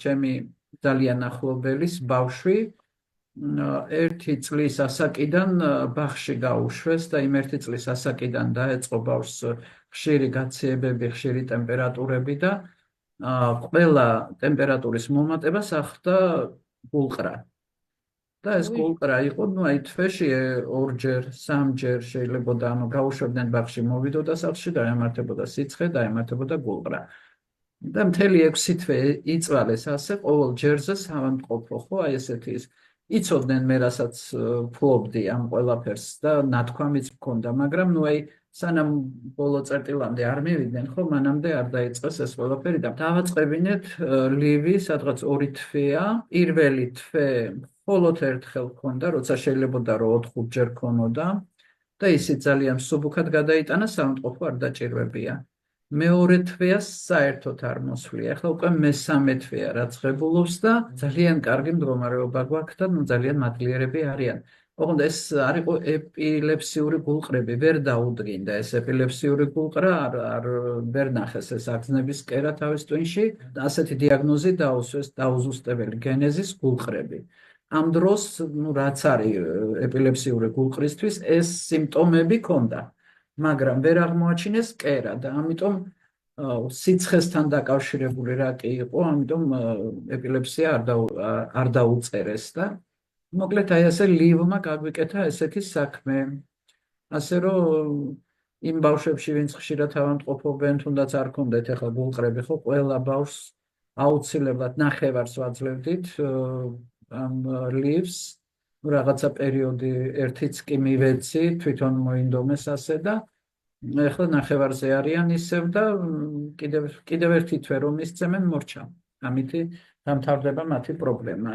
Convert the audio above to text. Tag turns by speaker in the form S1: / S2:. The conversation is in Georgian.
S1: ჩემი ძალიან ახლობელის ბავშვი 1 წლის ასაკიდან ბაღში გაუშვეს და იმ 1 წლის ასაკიდან დაეწყო ბავშვს ხშირი გაციებები, ხშირი ტემპერატურები და ყველა ტემპერატურის მომატებას ახდა გულყრა. და ეს გულყრა იყო, აი თვეში 2-ჯერ, 3-ჯერ შეიძლებოდა, გაუშვებდნენ ბაღში, მოვიდოდა სახლში, დაემართებოდა სიცხე, დაემართებოდა გულყრა. და მთელი 6 თვე იწვალეს ასე, ყოველ ჯერზე სამყოფო, ხო, აი ესეთი ის. იცოდნენ მე რასაც ფლობდი ამ ყველაფერს და ნათქვამიც მქონდა, მაგრამ აი სანამ ბოლო წერტილამდე არ მივიდნენ, ხო, მანამდე არ დაიწყეს ეს ყველაფერი და დავაწყებინეთ ლივი, სადღაც 2 თვეა. პირველი თვე მხოლოდ ერთხელ ჰქონდა, როცა შეიძლებოდა რომ 4-5-ჯერ ქონოდა და ისიც ძალიან მსუბუქად გადაიტანა, სამყოფო არ დაჭირვებია. მეორე თვეა საერთოდ არ მოსვლია. ახლა უკვე მესამე თვეა რაც ღებულობს და ძალიან კარგი მდგომარეობა გვაქვს და ძალიან მადლიერები არიან. ოღონდ ეს არ იყო ეპილეფსიური გულყრები, ვერ დაუდგინდა ეს ეპილეფსიური გულყრა, ვერ ნახეს ეს აგზნების კერა თავის ტვინში, ასეთი დიაგნოზი დაუსვეს დაუზუსტებელი გენეზის გულყრები. ამ დროს, რაც არის ეპილეფსიური გულყრისთვის, ეს სიმპტომები ჰქონდა. მაგრამ ვერ აღმოაჩინეს კერა და ამიტომ სიცხესთან დაკავშირებული რა კი იყო, ამიტომ ეპილეფსია არ დაუწერეს და მოკლედ აი ასე ლივმა გაგვიკეთა ესეთი საქმე. ასე რომ იმ ბავშვებში, ვინც ხშირად ავადმყოფობენ, თუნდაც არ ქონდეთ ახლა გულყრები, ხო, ყველა ბავშვს აუცილებლად ნახევარს ვაძლევდით ამ ლივს. რაღაცა პერიოდი ერთიც კი მივეცი, თვითონ მოინდომეს ასე და ახლა ნახევარზე არიან ისევ და კიდევ ერთი თვე რომ ისწემენ მორჩა. ამით დამთავრდება მათი პრობლემა.